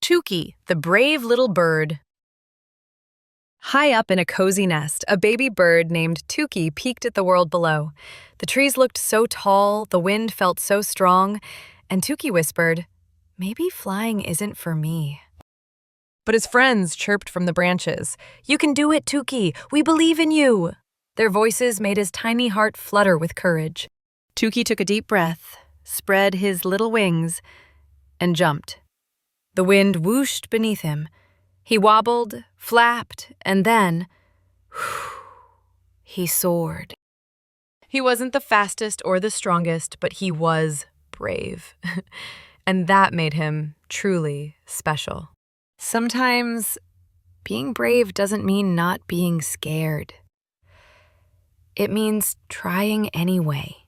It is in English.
Tuki, the brave little bird. High up in a cozy nest, a baby bird named Tuki peeked at the world below. The trees looked so tall, the wind felt so strong, and Tuki whispered, "Maybe flying isn't for me." But his friends chirped from the branches, "You can do it, Tuki! We believe in you!" Their voices made his tiny heart flutter with courage. Tuki took a deep breath, spread his little wings, and jumped. The wind whooshed beneath him. He wobbled, flapped, and then, he soared. He wasn't the fastest or the strongest, but he was brave. And that made him truly special. Sometimes being brave doesn't mean not being scared. It means trying anyway.